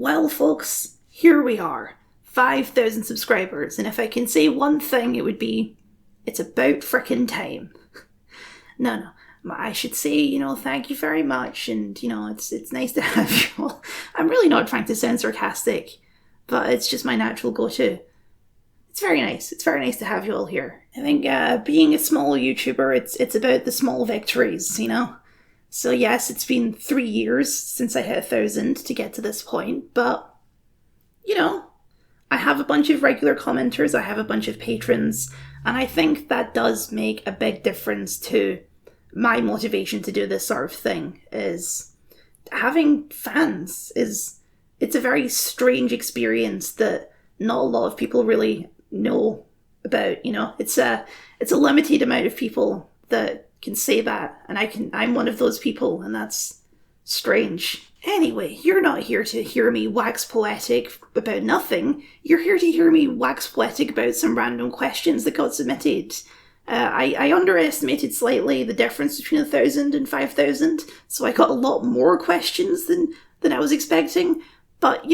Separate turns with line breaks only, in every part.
Well, folks, here we are. 5,000 subscribers, and if I can say one thing, it would be, it's about frickin' time. No, I should say, thank you very much, and, it's nice to have you all. I'm really not trying to sound sarcastic, but it's just my natural go-to. It's very nice. It's very nice to have you all here. I think being a small YouTuber, it's about the small victories, So yes, it's been 3 years since I hit 1,000 to get to this point, but, I have a bunch of regular commenters, I have a bunch of patrons, and I think that does make a big difference to my motivation to do this sort of thing, is having fans it's a very strange experience that not a lot of people really know about, It's a limited amount of people that can say that, and I'm one of those people, and that's strange. Anyway, you're not here to hear me wax poetic about nothing. You're here to hear me wax poetic about some random questions that got submitted. I underestimated slightly the difference between 1,000 and 5,000, so I got a lot more questions than I was expecting. But,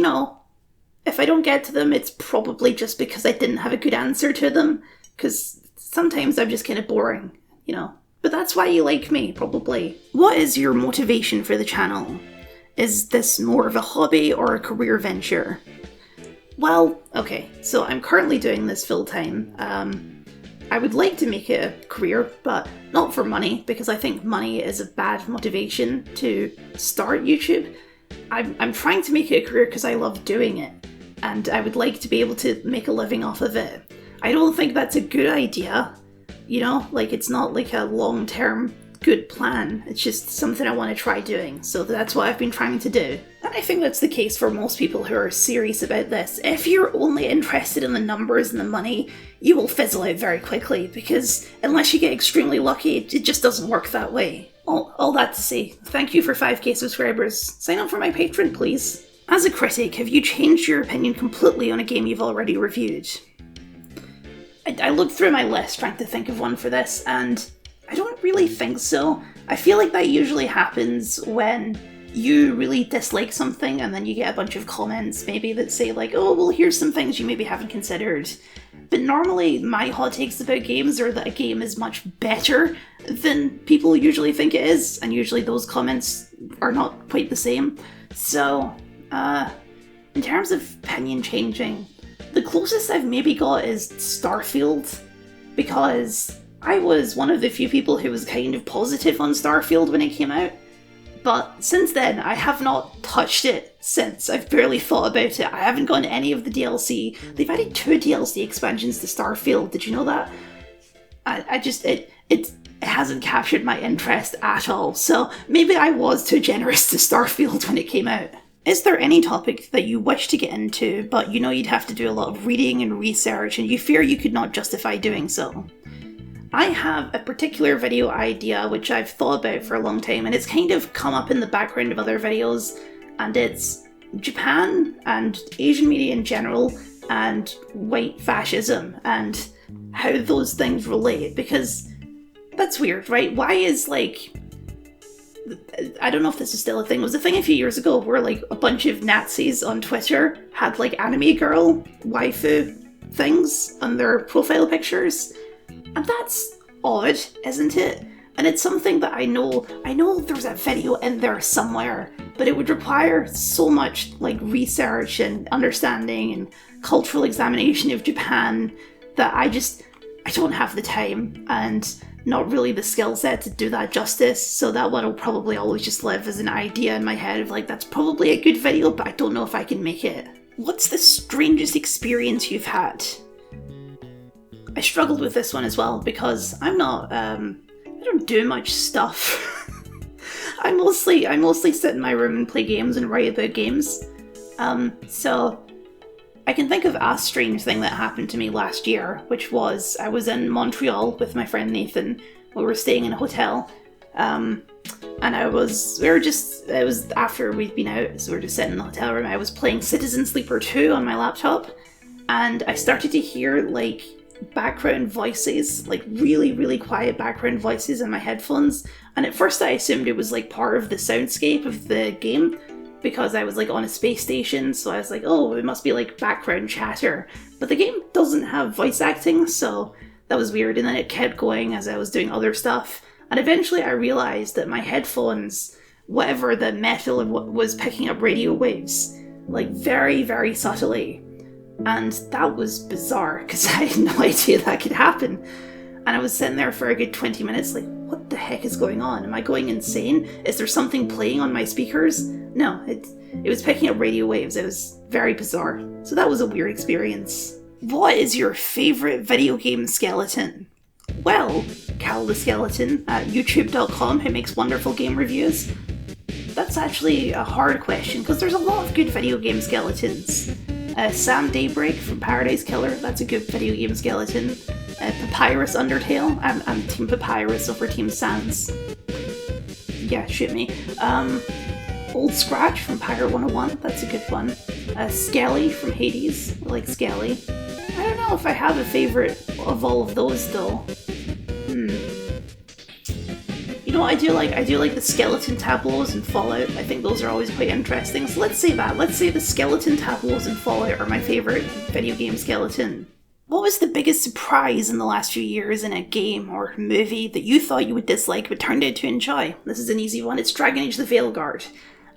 if I don't get to them, it's probably just because I didn't have a good answer to them, because sometimes I'm just kind of boring, But that's why you like me, probably. What is your motivation for the channel? Is this more of a hobby or a career venture? Well, okay, so I'm currently doing this full-time. I would like to make it a career, but not for money, because I think money is a bad motivation to start YouTube. I'm trying to make it a career because I love doing it, and I would like to be able to make a living off of it. I don't think that's a good idea, it's not like a long-term good plan. It's just something I want to try doing, so that's what I've been trying to do. And I think that's the case for most people who are serious about this. If you're only interested in the numbers and the money, you will fizzle out very quickly, because unless you get extremely lucky, it just doesn't work that way. All that to say, thank you for 5k subscribers. Sign up for my Patreon, please. As a critic, have you changed your opinion completely on a game you've already reviewed? I looked through my list trying to think of one for this, and I don't really think so. I feel like that usually happens when you really dislike something and then you get a bunch of comments maybe that say like, oh, well, here's some things you maybe haven't considered. But normally my hot takes about games are that a game is much better than people usually think it is, and usually those comments are not quite the same. So, in terms of opinion changing, the closest I've maybe got is Starfield, because I was one of the few people who was kind of positive on Starfield when it came out, but since then I have not touched it since. I've barely thought about it. I haven't gotten any of the DLC. They've added 2 DLC expansions to Starfield, did you know that? It hasn't captured my interest at all, so maybe I was too generous to Starfield when it came out. Is there any topic that you wish to get into, but you'd have to do a lot of reading and research, and you fear you could not justify doing so? I have a particular video idea which I've thought about for a long time, and it's kind of come up in the background of other videos, and it's Japan and Asian media in general and white fascism and how those things relate, because that's weird, right? Why is I don't know if this is still a thing. It was a thing a few years ago where a bunch of Nazis on Twitter had anime girl waifu things on their profile pictures. And that's odd, isn't it? And it's something that I know there's a video in there somewhere, but it would require so much research and understanding and cultural examination of Japan that I don't have the time and not really the skill set to do that justice, so that one will probably always just live as an idea in my head of that's probably a good video, but I don't know if I can make it. What's the strangest experience you've had? I struggled with this one as well, because I don't do much stuff. I mostly sit in my room and play games and write about games. So I can think of a strange thing that happened to me last year, which was I was in Montreal with my friend Nathan. We were staying in a hotel, and it was after we'd been out, so we were just sitting in the hotel room. I was playing Citizen Sleeper 2 on my laptop, and I started to hear background voices, really, really quiet background voices in my headphones. And at first I assumed it was part of the soundscape of the game, because I was like on a space station, so I was like, oh, it must be like background chatter. But the game doesn't have voice acting, so that was weird, and then it kept going as I was doing other stuff. And eventually I realized that my headphones, whatever the metal was picking up radio waves, like very, very subtly. And that was bizarre, because I had no idea that could happen. And I was sitting there for a good 20 minutes like, what the heck is going on? Am I going insane? Is there something playing on my speakers? No, it was picking up radio waves. It was very bizarre. So that was a weird experience. What is your favourite video game skeleton? Well, Cal the Skeleton at youtube.com, who makes wonderful game reviews. That's actually a hard question, because there's a lot of good video game skeletons. Sam Daybreak from Paradise Killer, that's a good video game skeleton. Papyrus Undertale, I'm Team Papyrus over Team Sans. Yeah, shoot me. Old Scratch from Pirate 101, that's a good one. Skelly from Hades, I like Skelly. I don't know if I have a favourite of all of those though. You know what I do like? I do like the skeleton tableaus in Fallout. I think those are always quite interesting. So let's say that. Let's say the skeleton tableaus in Fallout are my favourite video game skeleton. What was the biggest surprise in the last few years in a game or movie that you thought you would dislike but turned out to enjoy? This is an easy one. It's Dragon Age the Veilguard.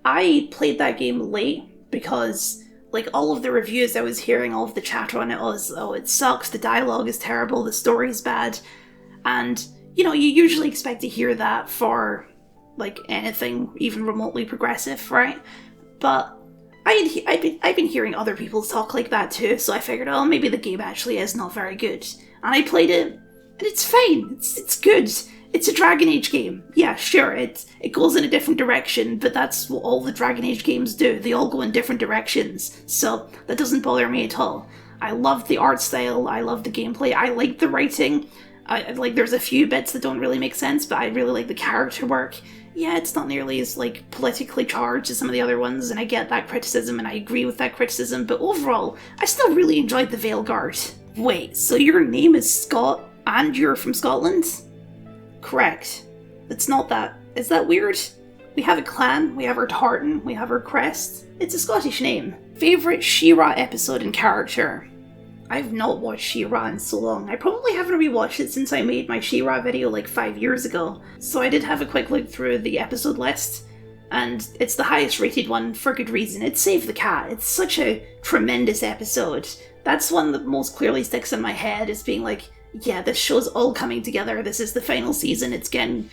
I played that game late because like all of the reviews I was hearing, all of the chatter on it was, oh, it sucks, the dialogue is terrible, the story's bad. And you know, you usually expect to hear that for, like, anything even remotely progressive, right? But I've been hearing other people talk like that too, so I figured, oh, maybe the game actually is not very good. And I played it, and it's fine. It's good. It's a Dragon Age game. Yeah, sure, it goes in a different direction, but that's what all the Dragon Age games do. They all go in different directions, so that doesn't bother me at all. I love the art style, I love the gameplay, I like the writing. Like, there's a few bits that don't really make sense, but I really like the character work. Yeah, it's not nearly as, like, politically charged as some of the other ones, and I get that criticism, and I agree with that criticism, but overall, I still really enjoyed the Veilguard. Wait, so your name is Scott, and you're from Scotland? Correct. It's not that. Is that weird? We have a clan, we have our tartan, we have our crest. It's a Scottish name. Favourite She-Ra episode and character? I've not watched She-Ra in so long. I probably haven't rewatched it since I made my She-Ra video like 5 years ago. So I did have a quick look through the episode list, and it's the highest rated one for good reason. It's Save the Cat. It's such a tremendous episode. That's one that most clearly sticks in my head as being like, yeah, this show's all coming together. This is the final season. It's getting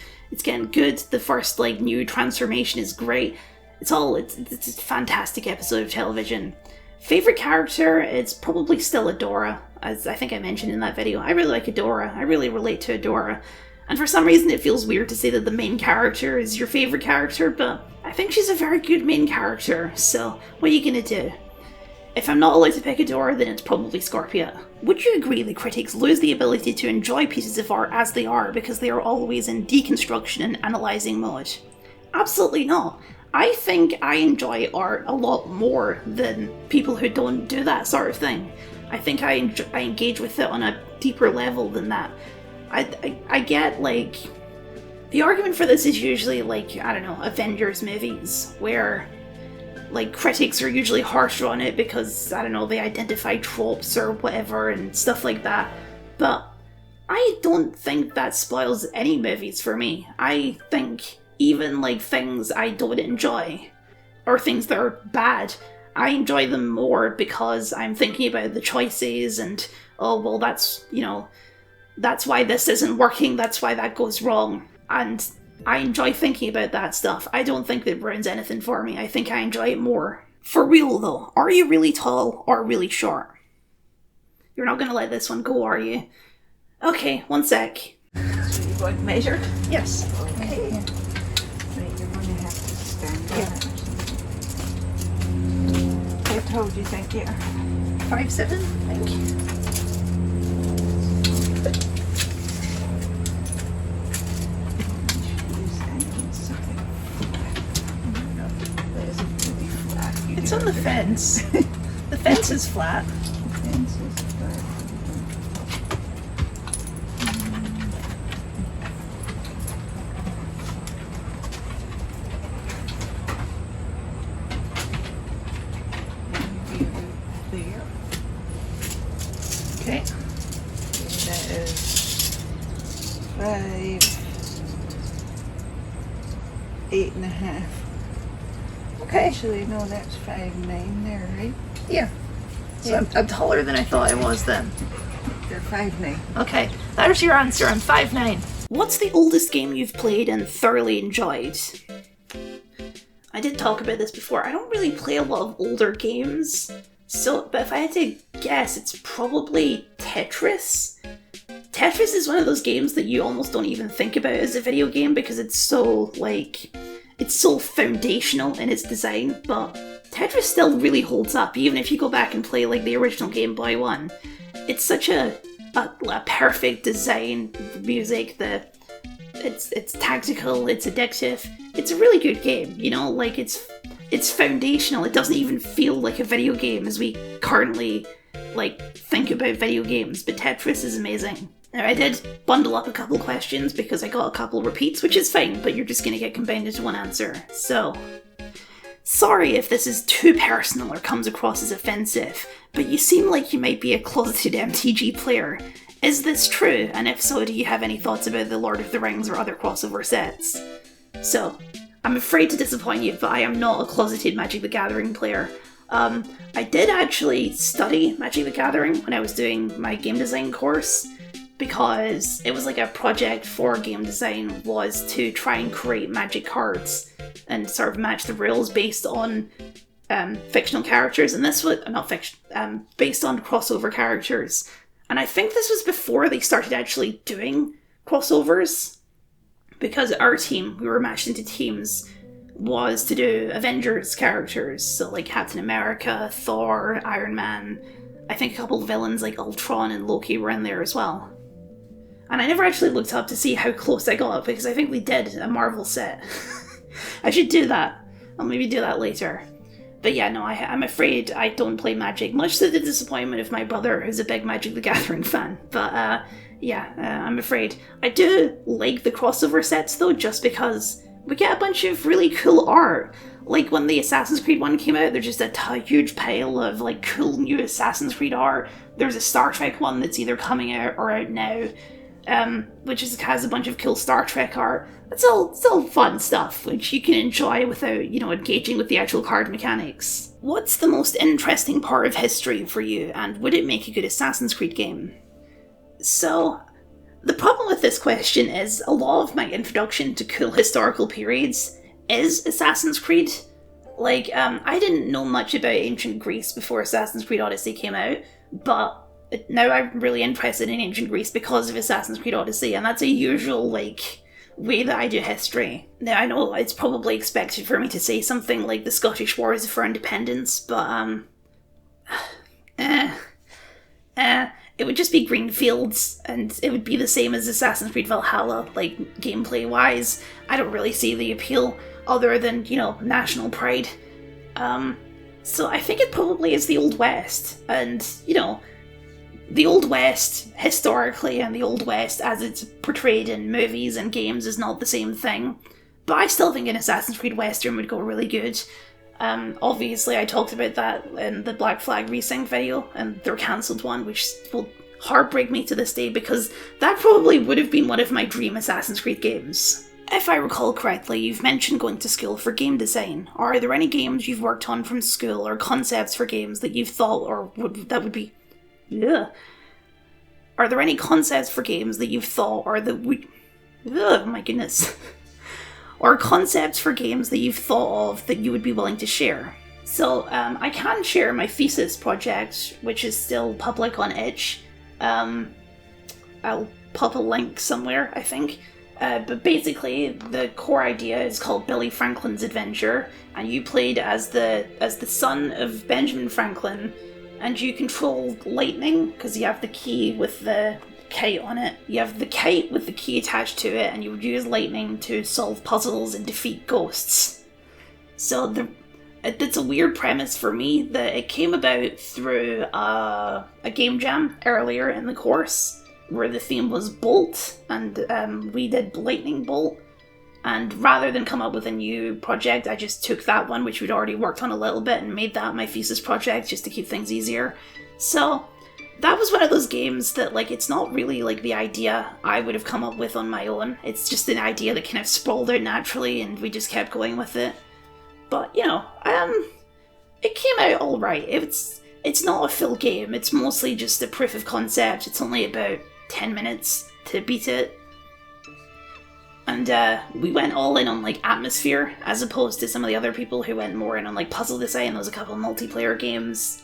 good. The first like new transformation is great. It's a fantastic episode of television. Favorite character, it's probably still Adora, as I think I mentioned in that video. I really like Adora. I really relate to Adora. And for some reason it feels weird to say that the main character is your favorite character, but I think she's a very good main character, so what are you gonna do? If I'm not allowed to pick Adora, then it's probably Scorpia. Would you agree that critics lose the ability to enjoy pieces of art as they are because they are always in deconstruction and analysing mode? Absolutely not. I think I enjoy art a lot more than people who don't do that sort of thing. I think I engage with it on a deeper level than that. I get, like... The argument for this is usually, like, I don't know, Avengers movies, where, like, critics are usually harsher on it because, I don't know, they identify tropes or whatever and stuff like that. But I don't think that spoils any movies for me. I think even like things I don't enjoy, or things that are bad, I enjoy them more because I'm thinking about the choices and, oh, well, that's, you know, that's why this isn't working, that's why that goes wrong. And I enjoy thinking about that stuff. I don't think that ruins anything for me. I think I enjoy it more. For real though, are you really tall or really short? You're not gonna let this one go, are you? Okay, one sec.
So you're going to measure?
Yes.
Okay. Right, you're going to have to stand there. How tall do you think you are?
5'7", I think. It's on the fence. The fence is flat.
The fence is flat. Okay. That is 5, 8.5.
Okay.
Actually, no, that's 5'9" there, right?
Yeah. So I'm taller than I thought I was then.
They're 5'9".
Okay, there's your answer. I'm 5'9". What's the oldest game you've played and thoroughly enjoyed? I did talk about this before. I don't really play a lot of older games, but if I had to guess, it's probably Tetris. Tetris is one of those games that you almost don't even think about as a video game because it's so foundational in its design, but Tetris still really holds up, even if you go back and play like the original Game Boy one. It's such a perfect design, the music, it's tactical, it's addictive. It's a really good game, you know, like it's foundational. It doesn't even feel like a video game as we currently think about video games, but Tetris is amazing. Now, I did bundle up a couple questions because I got a couple repeats, which is fine, but you're just going to get combined into one answer. So, sorry if this is too personal or comes across as offensive, but you seem like you might be a closeted MTG player. Is this true? And if so, do you have any thoughts about the Lord of the Rings or other crossover sets? So, I'm afraid to disappoint you, but I am not a closeted Magic the Gathering player. I did actually study Magic the Gathering when I was doing my game design course, because it was like a project for game design was to try and create Magic cards and sort of match the rules based on fictional characters, and this was based on crossover characters. And I think this was before they started actually doing crossovers, because our team, we were matched into teams, was to do Avengers characters, so like Captain America, Thor, Iron Man. I think a couple of villains like Ultron and Loki were in there as well. And I never actually looked up to see how close I got, because I think we did a Marvel set. I should do that. I'll maybe do that later. But yeah, no, I'm afraid I don't play Magic, much to the disappointment of my brother, who's a big Magic the Gathering fan. But I'm afraid. I do like the crossover sets though, just because we get a bunch of really cool art. Like when the Assassin's Creed one came out, there's just a huge pile of like cool new Assassin's Creed art. There's a Star Trek one that's either coming out or out now, which has a bunch of cool Star Trek art. It's all fun stuff, which you can enjoy without, engaging with the actual card mechanics. What's the most interesting part of history for you, and would it make a good Assassin's Creed game? So, the problem with this question is a lot of my introduction to cool historical periods is Assassin's Creed. I didn't know much about ancient Greece before Assassin's Creed Odyssey came out, but now I'm really interested in ancient Greece because of Assassin's Creed Odyssey, and that's a usual, way that I do history. Now, I know it's probably expected for me to say something like the Scottish Wars for Independence, but, it would just be green fields, and it would be the same as Assassin's Creed Valhalla, gameplay-wise. I don't really see the appeal, other than, national pride. So I think it probably is the Old West, and, the Old West, historically, and the Old West as it's portrayed in movies and games is not the same thing. But I still think an Assassin's Creed Western would go really good. Obviously, I talked about that in the Black Flag Resync video, and their cancelled one, which will heartbreak me to this day, because that probably would have been one of my dream Assassin's Creed games. If I recall correctly, you've mentioned going to school for game design. Are there any games you've worked on from school, or concepts for games that you've thought Are there any concepts for games that you've thought or concepts for games that you've thought of that you would be willing to share? So, I can share my thesis project, which is still public on itch. I'll pop a link somewhere, I think. But basically, the core idea is called Billy Franklin's Adventure, and you played as the son of Benjamin Franklin, and you control lightning, because you have the key with the kite on it. You have the kite with the key attached to it, and you would use lightning to solve puzzles and defeat ghosts. So it's a weird premise for me that it came about through a game jam earlier in the course, where the theme was Bolt, and we did Lightning Bolt. And rather than come up with a new project, I just took that one, which we'd already worked on a little bit, and made that my thesis project just to keep things easier. So that was one of those games that, like, it's not really, like, the idea I would have come up with on my own. It's just an idea that kind of sprawled out naturally, and we just kept going with it. But, you know, it came out alright. It's not a full game, it's mostly just a proof of concept. It's only about 10 minutes to beat it. And we went all in on, like, atmosphere, as opposed to some of the other people who went more in on, like, puzzle design. There was a couple of multiplayer games.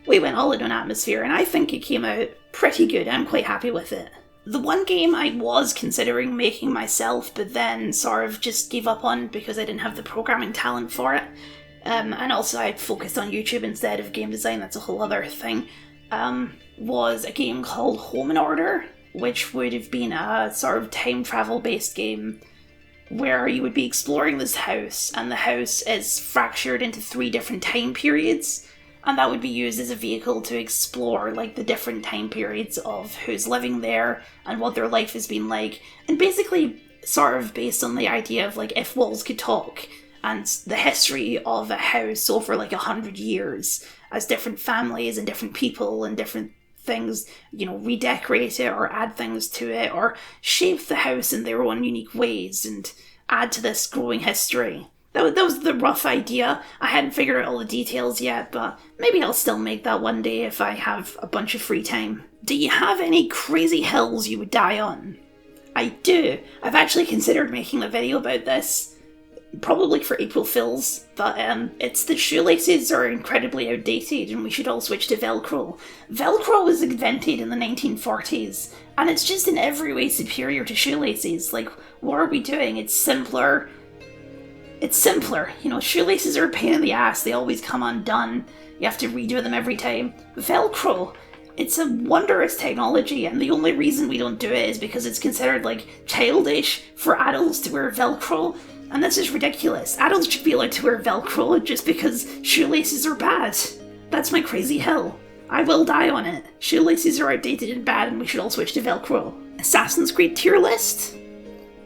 We went all in on atmosphere, and I think it came out pretty good. I'm quite happy with it. The one game I was considering making myself, but then sort of just gave up on because I didn't have the programming talent for it, and also I focused on YouTube instead of game design, that's a whole other thing, was a game called Home in Order, which would have been a sort of time travel based game where you would be exploring this house, and the house is fractured into 3 different time periods, and that would be used as a vehicle to explore, like, the different time periods of who's living there and what their life has been like, and basically sort of based on the idea of, like, if walls could talk, and the history of a house over, like, 100 years, as different families and different people and different things, you know, redecorate it or add things to it or shape the house in their own unique ways and add to this growing history. That was the rough idea. I hadn't figured out all the details yet, but maybe I'll still make that one day if I have a bunch of free time. Do you have any crazy hills you would die on? I do. I've actually considered making a video about this, probably for April Fools, but it's that shoelaces are incredibly outdated and we should all switch to Velcro. Velcro was invented in the 1940s, and it's just in every way superior to shoelaces. Like, what are we doing? It's simpler. It's simpler. You know, shoelaces are a pain in the ass. They always come undone. You have to redo them every time. Velcro, it's a wondrous technology, and the only reason we don't do it is because it's considered, like, childish for adults to wear Velcro. And this is ridiculous. Adults should be allowed to wear Velcro just because shoelaces are bad. That's my crazy hill. I will die on it. Shoelaces are outdated and bad, and we should all switch to Velcro. Assassin's Creed tier list?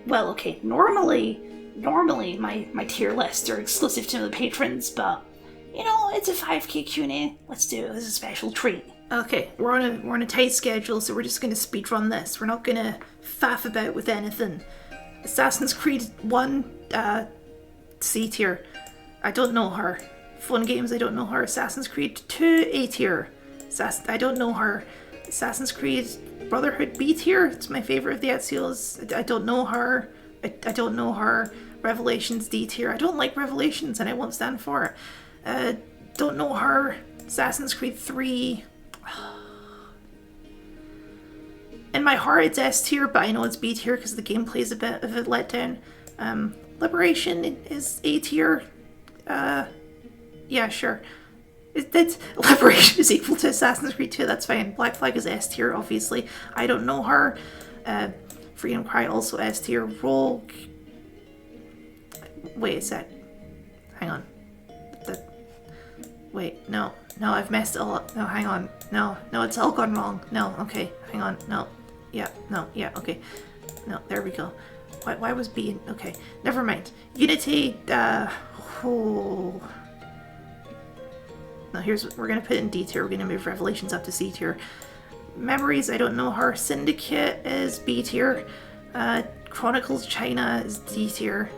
Well, okay, normally my tier lists are exclusive to the patrons, but, you know, it's a 5k Q&A. Let's do it as a special treat. Okay, we're on a tight schedule, so we're just going to speedrun this. We're not going to faff about with anything. Assassin's Creed 1, C tier. I don't know her. Fun games, I don't know her. Assassin's Creed 2, A tier. I don't know her. Assassin's Creed Brotherhood, B tier. It's my favourite of the Ezio's. I don't know her. I don't know her. Revelations, D tier. I don't like Revelations and I won't stand for it. Don't know her. Assassin's Creed 3. In my heart it's S tier, but I know it's B tier because the gameplay is a bit of a letdown. Liberation is A tier. Yeah, sure. Liberation is equal to Assassin's Creed 2, that's fine. Black Flag is S tier, obviously. I don't know her. Freedom Cry also S tier. Rogue. Wait a sec. Hang on. Wait, no, I've messed it all up. No, hang on. No, it's all gone wrong. No, okay, hang on. No, yeah, okay. No, there we go. Why was B? Okay, never mind. Unity, oh. No, here's what we're gonna put in D tier. We're gonna move Revelations up to C tier. Memories, I don't know her. Syndicate is B tier. Chronicles China is D tier.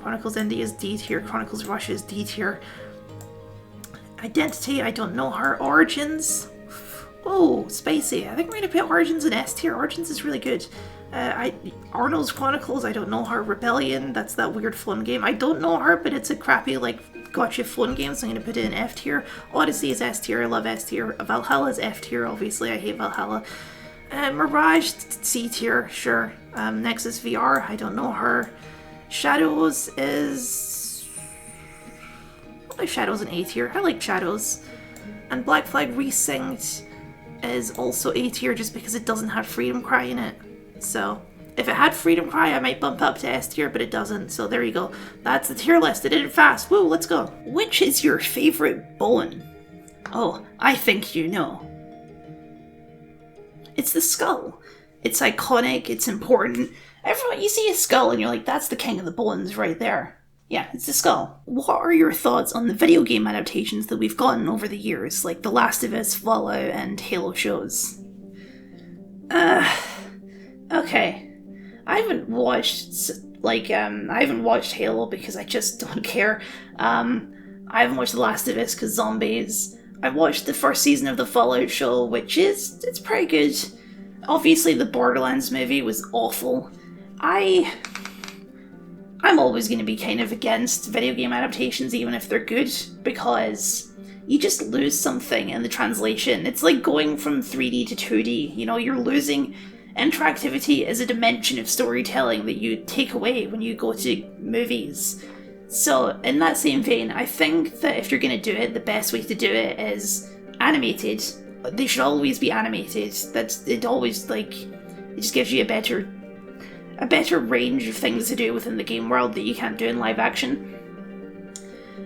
Chronicles India is D tier. Chronicles Russia is D tier. Identity, I don't know her. Origins, oh, spicy. I think we're gonna put Origins in S tier. Origins is really good. Arnold's Chronicles, I don't know her. Rebellion, that's that weird fun game. I don't know her, but it's a crappy, like, gotcha fun game, so I'm gonna put it in F tier. Odyssey is S tier, I love S tier. Valhalla is F tier, obviously, I hate Valhalla. Mirage, C tier, sure. Nexus VR, I don't know her. Shadows is... I like Shadows in A tier. I like Shadows. And Black Flag Resynced is also A tier just because it doesn't have Freedom Cry in it. So, if it had Freedom Cry, I might bump up to S tier, but it doesn't. So there you go. That's the tier list. I did it fast. Woo, let's go. Which is your favorite bone? Oh, I think you know. It's the skull. It's iconic. It's important. Everyone, you see a skull and you're like, that's the king of the bones right there. Yeah, it's the skull. What are your thoughts on the video game adaptations that we've gotten over the years, like The Last of Us, Fallout, and Halo shows? Okay. I haven't watched Halo because I just don't care. I haven't watched The Last of Us because zombies. I watched the first season of the Fallout show, it's pretty good. Obviously, the Borderlands movie was awful. I'm always going to be kind of against video game adaptations, even if they're good, because you just lose something in the translation. It's like going from 3D to 2D. You know, you're losing interactivity as a dimension of storytelling that you take away when you go to movies. So, in that same vein, I think that if you're going to do it, the best way to do it is animated. They should always be animated. It just gives you a better range of things to do within the game world that you can't do in live action.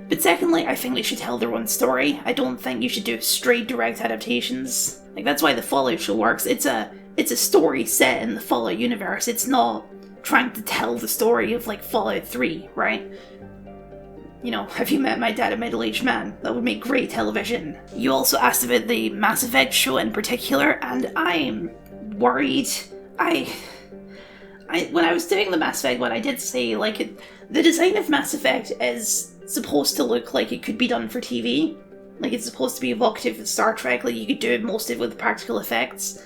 But secondly, I think they should tell their own story. I don't think you should do straight direct adaptations. Like, that's why the Fallout show works. It's a story set in the Fallout universe. It's not trying to tell the story of, like, Fallout 3, right? You know, Have You Met My Dad, a Middle-Aged Man? That would make great television. You also asked about the Mass Effect show in particular, and I'm worried. When I was doing the Mass Effect one, I did say, the design of Mass Effect is supposed to look like it could be done for TV. Like, it's supposed to be evocative of Star Trek, like you could do most of it with practical effects.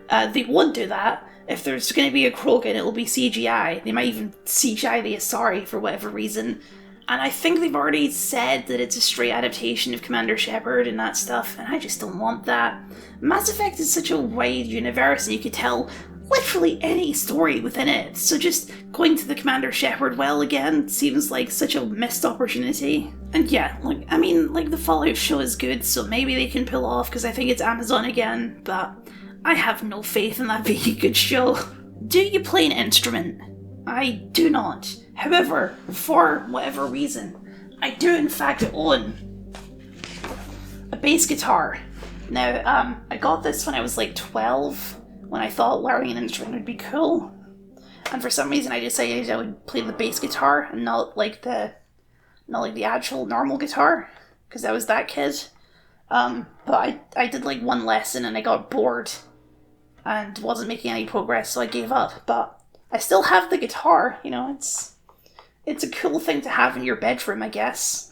They won't do that. If there's going to be a Krogan, it'll be CGI. They might even CGI the Asari for whatever reason. And I think they've already said that it's a straight adaptation of Commander Shepard and that stuff, and I just don't want that. Mass Effect is such a wide universe, and you could tell literally any story within it, so just going to the Commander Shepard well again seems like such a missed opportunity. And yeah, the Fallout show is good, so maybe they can pull off, because I think it's Amazon again, but I have no faith in that being a good show. Do you play an instrument? I do not. However, for whatever reason, I do in fact own a bass guitar. Now, I got this when I was like 12, when I thought learning an instrument would be cool. And for some reason I decided I would play the bass guitar and not like the actual normal guitar, because I was that kid. But I did like one lesson and I got bored and wasn't making any progress, so I gave up. But I still have the guitar, you know, it's a cool thing to have in your bedroom, I guess.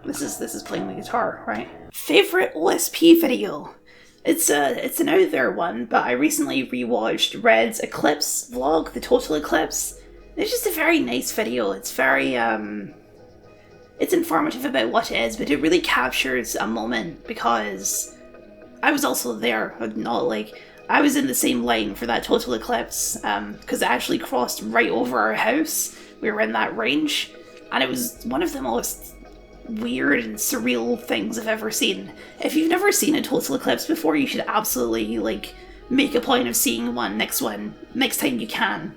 This is playing the guitar, right? Favorite OSP video? It's an out there one, but I recently rewatched Red's Eclipse vlog, the Total Eclipse. It's just a very nice video. It's very it's informative about what it is, but it really captures a moment, because I was also there. I was in the same line for that Total Eclipse, because it actually crossed right over our house. We were in that range, and it was one of the most weird and surreal things I've ever seen. If you've never seen a Total Eclipse before, you should absolutely make a point of seeing one next time you can,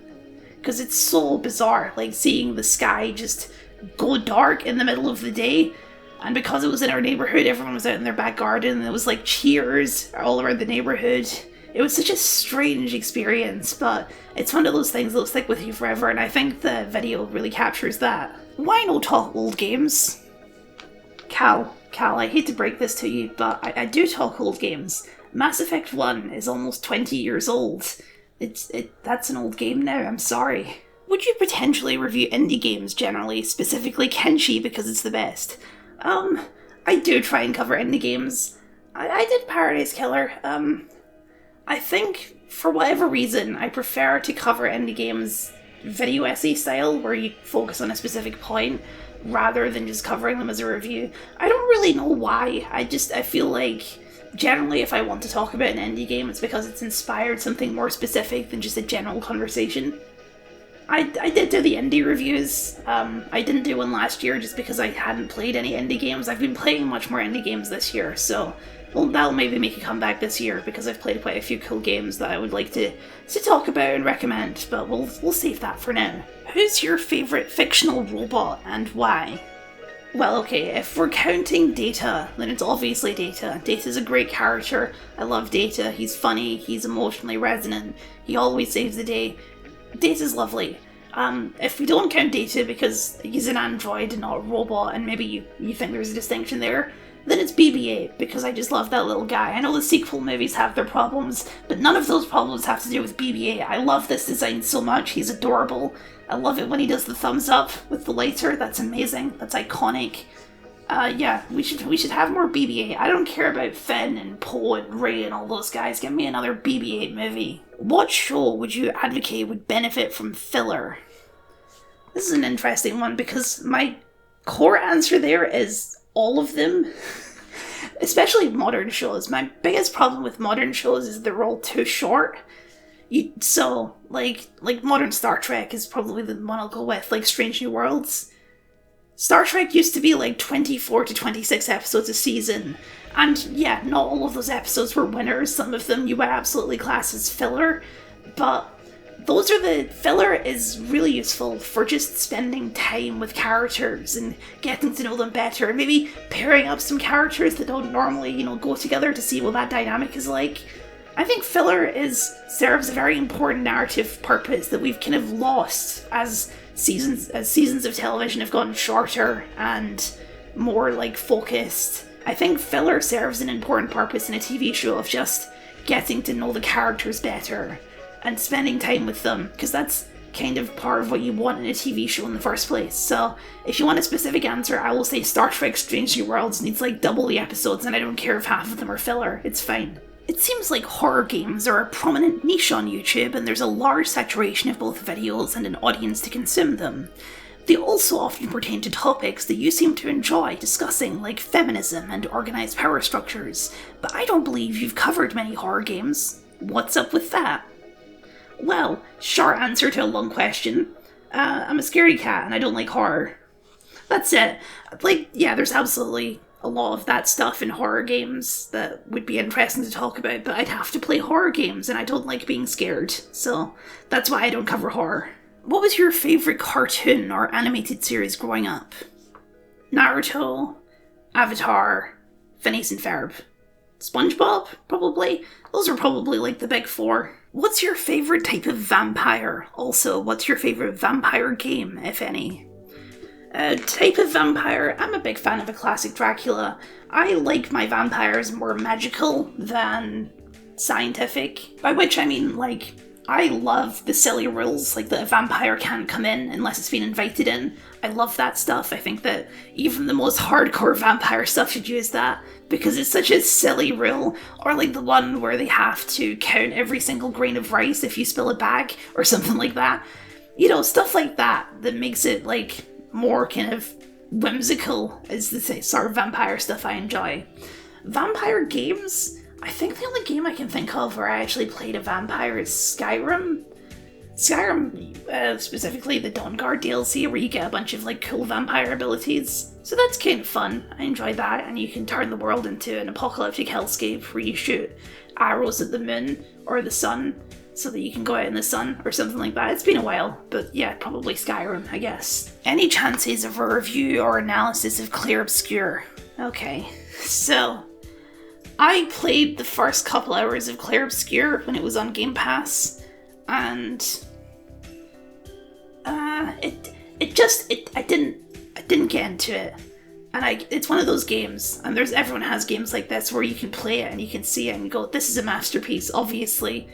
because it's so bizarre, seeing the sky just go dark in the middle of the day. And because it was in our neighborhood, everyone was out in their back garden, and it was cheers all around the neighborhood. It was such a strange experience, but it's one of those things that'll stick with you forever, and I think the video really captures that. Why no talk old games? Cal, I hate to break this to you, but I do talk old games. Mass Effect 1 is almost 20 years old. That's an old game now, I'm sorry. Would you potentially review indie games generally, specifically Kenshi because it's the best? I do try and cover indie games. I did Paradise Killer. I think, for whatever reason, I prefer to cover indie games video essay style, where you focus on a specific point, rather than just covering them as a review. I don't really know why. I feel like, generally, if I want to talk about an indie game, it's because it's inspired something more specific than just a general conversation. I did do the indie reviews. I didn't do one last year just because I hadn't played any indie games. I've been playing much more indie games this year, so that'll maybe make a comeback this year, because I've played quite a few cool games that I would like to talk about and recommend, but we'll save that for now. Who's your favourite fictional robot and why? Well, okay, if we're counting Data, then it's obviously Data. Data's a great character. I love Data. He's funny, he's emotionally resonant, he always saves the day. Data's lovely. If we don't count Data because he's an android and not a robot, and maybe you think there's a distinction there, then it's BB-8, because I just love that little guy. I know the sequel movies have their problems, but none of those problems have to do with BB-8. I love this design so much, he's adorable. I love it when he does the thumbs up with the lighter, that's amazing, that's iconic. Yeah, we should have more BB-8. I don't care about Finn and Poe and Ray and all those guys, give me another BB-8 movie. What show would you advocate would benefit from filler? This is an interesting one, because my core answer there is all of them. Especially modern shows. My biggest problem with modern shows is they're all too short. Like modern Star Trek is probably the one I'll go with, like Strange New Worlds. Star Trek used to be like 24 to 26 episodes a season, and yeah, not all of those episodes were winners, some of them you would absolutely class as filler, but filler is really useful for just spending time with characters and getting to know them better, and maybe pairing up some characters that don't normally, go together to see what that dynamic is like. I think filler serves a very important narrative purpose that we've kind of lost as seasons of television have gotten shorter and more focused. I think filler serves an important purpose in a TV show of just getting to know the characters better and spending time with them, because that's kind of part of what you want in a TV show in the first place. So if you want a specific answer, I will say Star Trek Strange New Worlds needs double the episodes, and I don't care if half of them are filler, it's fine. It seems like horror games are a prominent niche on YouTube, and there's a large saturation of both videos and an audience to consume them. They also often pertain to topics that you seem to enjoy discussing, like feminism and organised power structures, but I don't believe you've covered many horror games. What's up with that? Well, short answer to a long question. I'm a scaredy cat and I don't like horror. That's it. There's absolutely a lot of that stuff in horror games that would be interesting to talk about, but I'd have to play horror games and I don't like being scared, so that's why I don't cover horror. What was your favourite cartoon or animated series growing up? Naruto, Avatar, Phineas and Ferb. SpongeBob, probably? Those are probably the big four. What's your favourite type of vampire? Also, what's your favourite vampire game, if any? Type of vampire, I'm a big fan of a classic Dracula. I like my vampires more magical than scientific, by which I mean, I love the silly rules, that a vampire can't come in unless it's been invited in. I love that stuff. I think that even the most hardcore vampire stuff should use that, because it's such a silly rule. Or the one where they have to count every single grain of rice if you spill a bag, or something like that. Stuff like that makes it, more kind of whimsical is the sort of vampire stuff I enjoy. Vampire games? I think the only game I can think of where I actually played a vampire is Skyrim. Skyrim, specifically the Dawnguard DLC, where you get a bunch of cool vampire abilities. So that's kind of fun. I enjoy that, and you can turn the world into an apocalyptic hellscape where you shoot arrows at the moon or the sun so that you can go out in the sun or something like that. It's been a while, but yeah, probably Skyrim, I guess. Any chances of a review or analysis of Clair Obscur? Okay, so I played the first couple hours of Clair Obscur when it was on Game Pass, and I didn't get into it. And it's one of those games, and everyone has games like this where you can play it and you can see it and go, this is a masterpiece, obviously.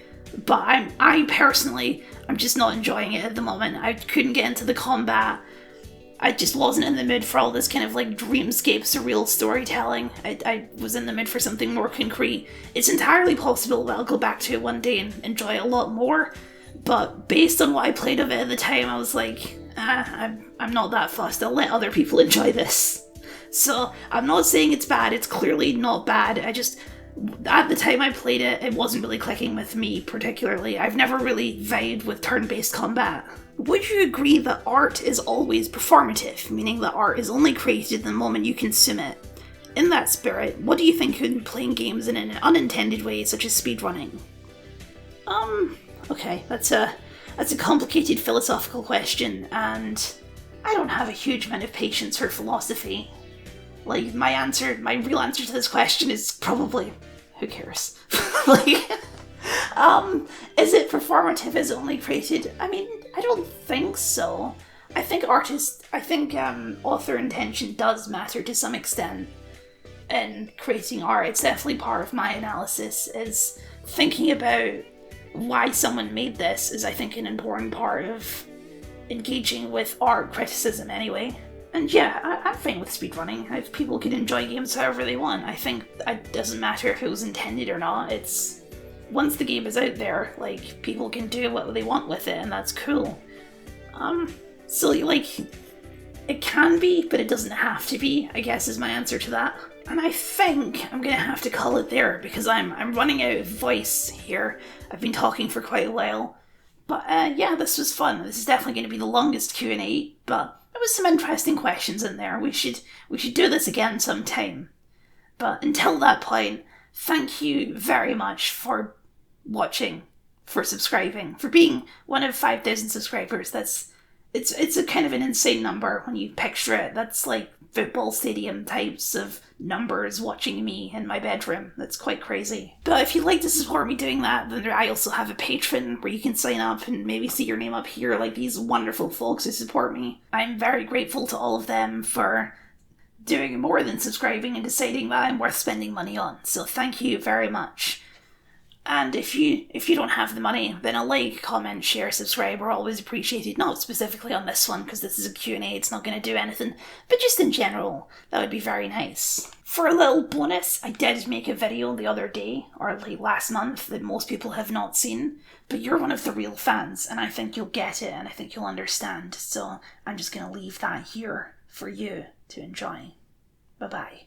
But I personally, I'm just not enjoying it at the moment. I couldn't get into the combat. I just wasn't in the mood for all this kind of dreamscape surreal storytelling. I was in the mood for something more concrete. It's entirely possible that I'll go back to it one day and enjoy it a lot more. But based on what I played of it at the time, I was I'm not that fussed. I'll let other people enjoy this. So I'm not saying it's bad. It's clearly not bad. At the time I played it, it wasn't really clicking with me particularly. I've never really vibed with turn-based combat. Would you agree that art is always performative, meaning that art is only created the moment you consume it? In that spirit, what do you think of playing games in an unintended way, such as speedrunning? Okay, that's a complicated philosophical question, and I don't have a huge amount of patience for philosophy. Like, my real answer to this question is probably, who cares? Like, is it performative? Is it only created? I mean, I don't think so. I think author intention does matter to some extent in creating art. It's definitely part of my analysis, is thinking about why someone made this is, I think, an important part of engaging with art criticism anyway. And yeah, I'm fine with speedrunning. If people can enjoy games however they want, I think it doesn't matter if it was intended or not. It's, once the game is out there, like, people can do what they want with it, and that's cool. So, like, it can be, but it doesn't have to be, I guess, is my answer to that. And I think I'm gonna have to call it there, because I'm running out of voice here. I've been talking for quite a while. But yeah, this was fun. This is definitely going to be the longest Q&A, but there was some interesting questions in there. We should do this again sometime. But until that point, thank you very much for watching, for subscribing, for being one of 5,000 subscribers. It's a kind of an insane number when you picture it. That's like football stadium types of numbers watching me in my bedroom. That's quite crazy. But if you'd like to support me doing that, then I also have a Patreon where you can sign up and maybe see your name up here, like these wonderful folks who support me. I'm very grateful to all of them for doing more than subscribing and deciding that I'm worth spending money on. So thank you very much. And if you don't have the money, then a like, comment, share, subscribe are always appreciated. Not specifically on this one, because this is a Q&A, it's not going to do anything, but just in general, that would be very nice. For a little bonus, I did make a video the other day, or like last month, that most people have not seen, but you're one of the real fans, and I think you'll get it, and I think you'll understand, so I'm just going to leave that here for you to enjoy. Bye-bye.